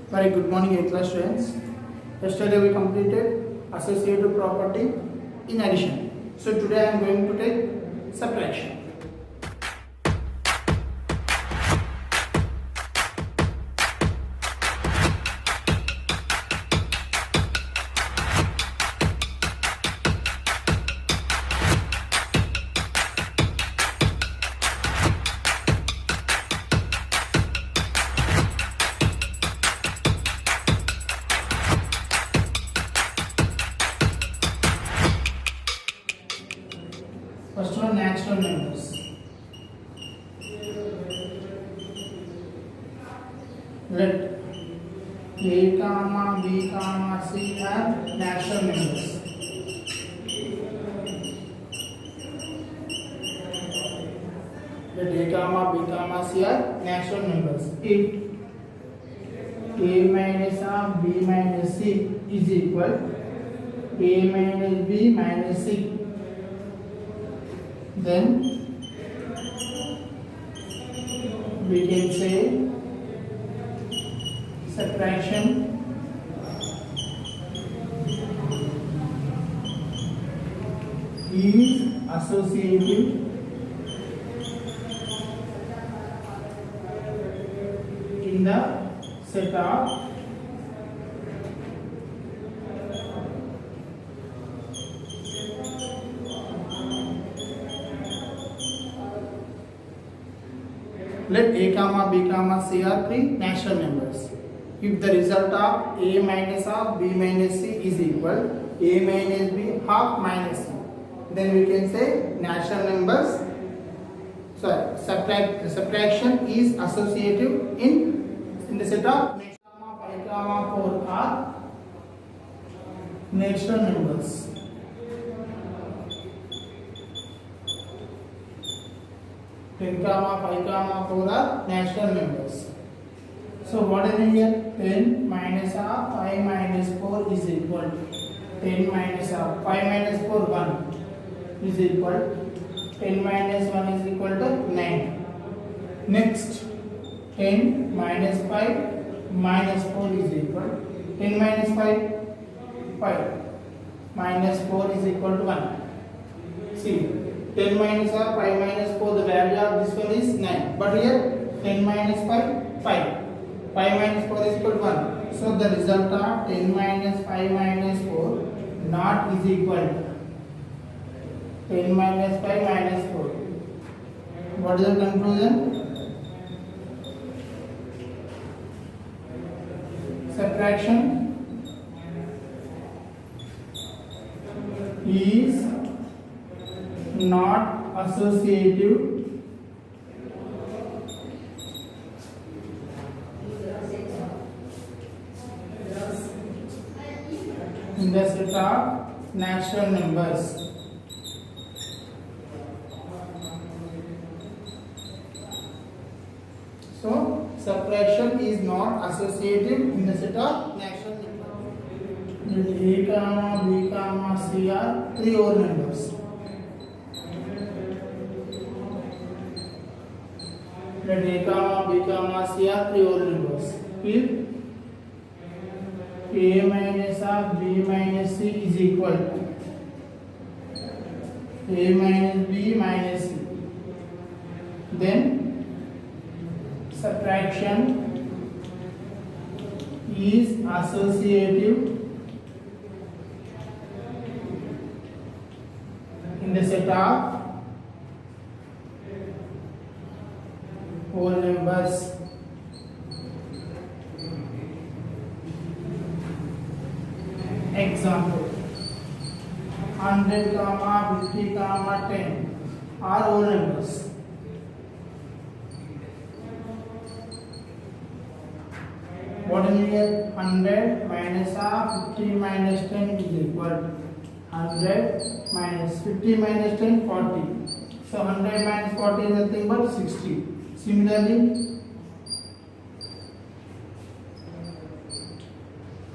Very good morning, 8th class students. Yesterday we completed associative property in addition. So today I am going to take subtraction. First one, natural numbers. Let A comma B comma C are natural numbers. Let A comma B comma C are natural numbers. If A minus of B minus C is equal A minus B minus C, then we can say subtraction is associative in the set of let A comma B comma C are three natural numbers. If the result of A minus of B minus C is equal A minus B half minus C, then we can say natural numbers. Subtraction is associative in the set of 5, 4 are natural numbers. Ten comma 5 comma 4 are natural numbers. So what is here? 10 minus 5 minus 4 is equal 10 minus 5 minus 4 1 is equal 10 minus 1 is equal to 9. Next 10 minus 5 minus 4 is equal 10 minus 5 minus 4 is equal to 1. See, 10 minus 5 minus 4, the value of this one is 9. But here 10 minus 5 5 minus 4 is equal to 1. So the result of 10 minus 5 minus 4 not is equal to 10 minus 5 minus 4. What is the conclusion? Subtraction is not associative in the set of natural numbers. So subtraction is not associative in the set of natural numbers. Let A comma B comma C are three whole numbers. Let A comma B comma C are three whole numbers. If A minus of B minus C is equal to A minus B minus C, then subtraction is associative in the set of whole numbers. Example: 100 comma 50 comma 10 are whole numbers. What is here? 100 minus 50 minus 10 is equal 100 minus 50 minus 10 40. So 100 minus 40 is nothing but 60. Similarly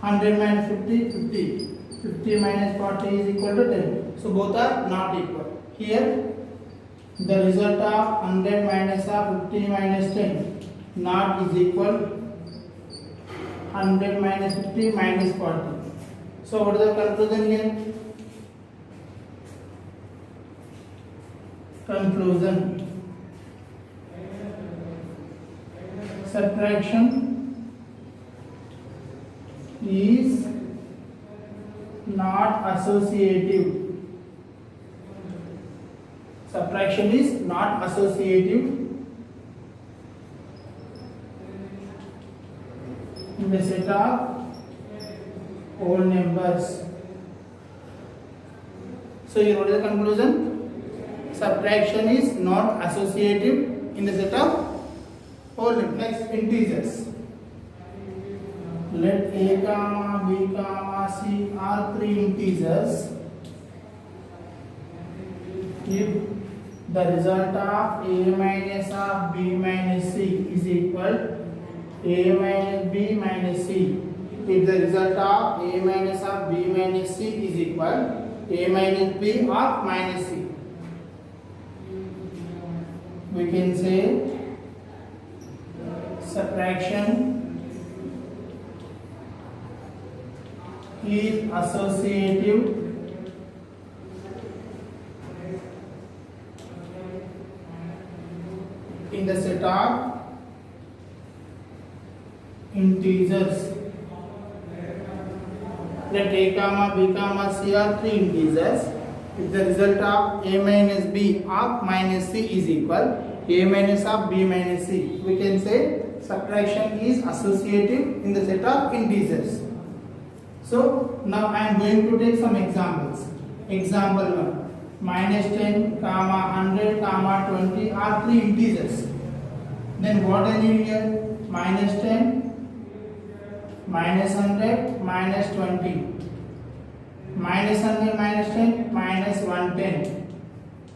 100 minus 50 50. 50 minus 40 is equal to 10. So both are not equal. Here the result of 100 minus 50 minus 10 not is equal 100 minus 50 minus 40. So what is the conclusion here? Conclusion. Subtraction is not associative. Subtraction is not associative in the set of whole numbers. So here what is the conclusion? Subtraction is not associative in the set of whole numbers. Next, integers. Let a comma b comma c are three integers. If the result of a minus of b minus c is equal a minus b minus c. If the result of a minus of b minus c is equal a minus b of minus c, we can say subtraction is associative in the set of integers. Let a comma b comma c are three integers. If the result of a minus b of minus c is equal a minus of b minus c, we can say subtraction is associative in the set of integers. So now I am going to take some examples. Example 1. Minus 10, comma 100, comma 20 are three integers. Then what I need here? Minus 10, minus 100, minus 20. Minus 100 minus 10, minus 110.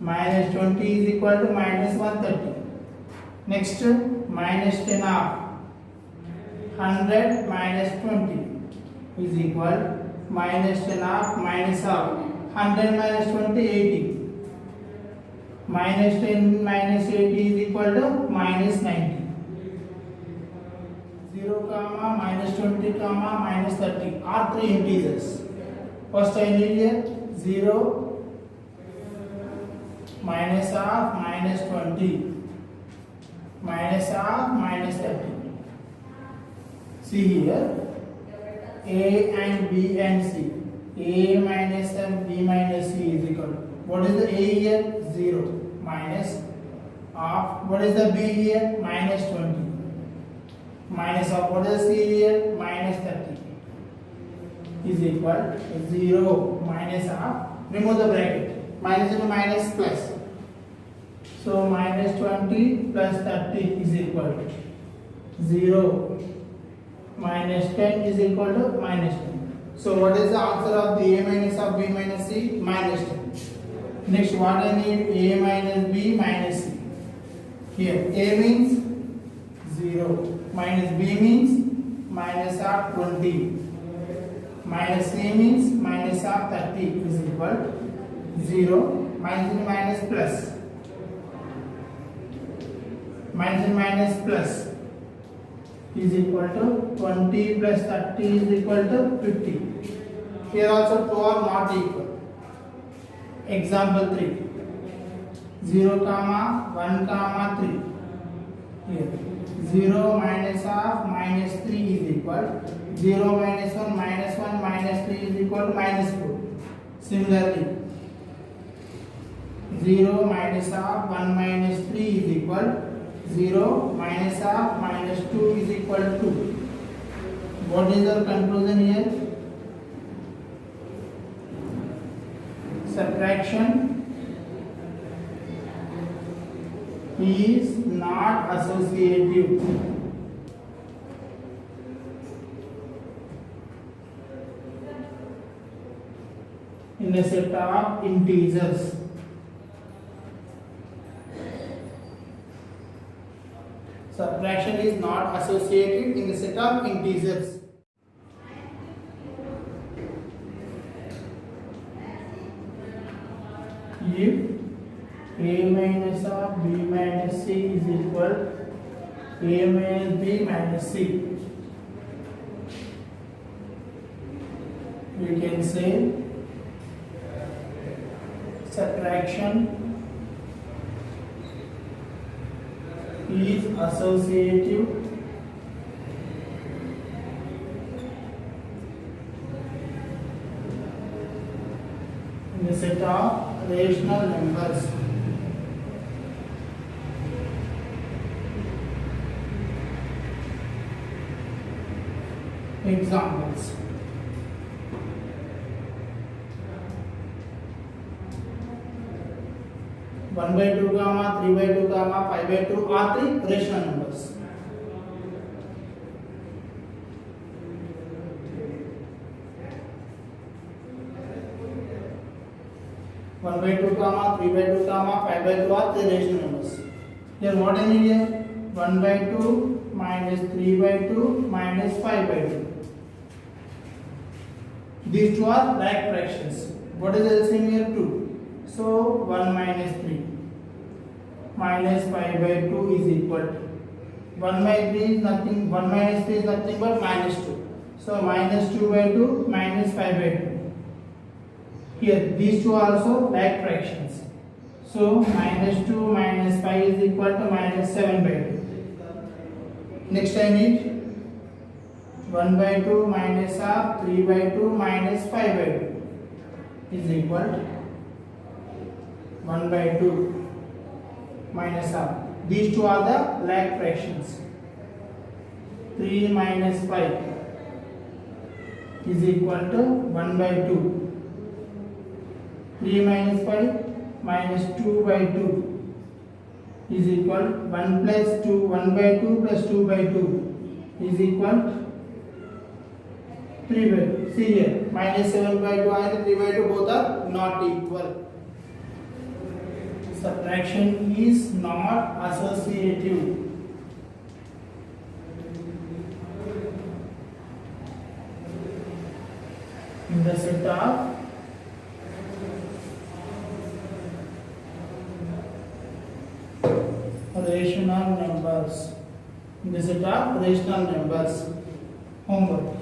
Minus 20 is equal to minus 130. Next, minus 10 of 100 minus 20 is equal minus 10 of minus of 100 minus 20, 80. Minus 10 minus 80 is equal to minus 90. 0 comma minus 20 comma minus 30 are three integers. First I need here 0 minus of minus 20 minus of minus 30. See here a and b and c. A minus and b minus c is equal to, what is the a here? 0 minus of, what is the b here? Minus 20 minus of, what is c here? Minus 30 is equal to 0 minus of, remove the bracket, minus into minus plus. So minus 20 plus 30 is equal to 0 minus 10 is equal to minus 10. So what is the answer of the a minus of b minus c? Minus 10. Next, what I need? A minus b minus c. Here a means 0, minus b means minus of 20, minus c means minus of 30 is equal to 0, minus and minus plus, minus and minus plus is equal to 20 plus 30 is equal to 50. Here also 2 are not equal. Example 3. 0 comma 1 comma 3. Here 0 minus of minus 3 is equal 0 minus 1 minus 1 minus 3 is equal to minus 4. Similarly 0 minus of 1 minus 3 is equal 0 minus of minus 2 is equal to 2. What is our conclusion here? Subtraction is not associative in a set of integers. Subtraction is not associated in the set of integers. If a minus of b minus c is equal a minus b minus c, we can say subtraction is associative in the set of rational numbers. Examples: 1/2, 3/2, 5/2 are three rational numbers. One by two, 3/2, 5/2 are three rational numbers. Here what I need here? 1/2 minus 3/2 minus 5/2. These two are like fractions. What is the LCM here? 2. So 1 minus 3 minus 5/2 is equal to 1 by 3 is nothing. 1 minus 3 is nothing but minus 2. So minus 2/2 minus 5/2. Here these two are also like fractions. So minus 2 minus 5 is equal to minus 7/2. Next I need 1/2 minus half 3/2 minus 5/2 is equal to 1/2 minus half. These two are the like fractions. 3 minus 5 is equal to 1/2. 3 minus 5 minus 2/2 is equal 1 plus 2, 1/2 plus 2/2 is equal 3/2. See here, minus 7/2 and 3/2 both are not equal. Subtraction is not associative. In the set of rational numbers. In the set of rational numbers. Homework.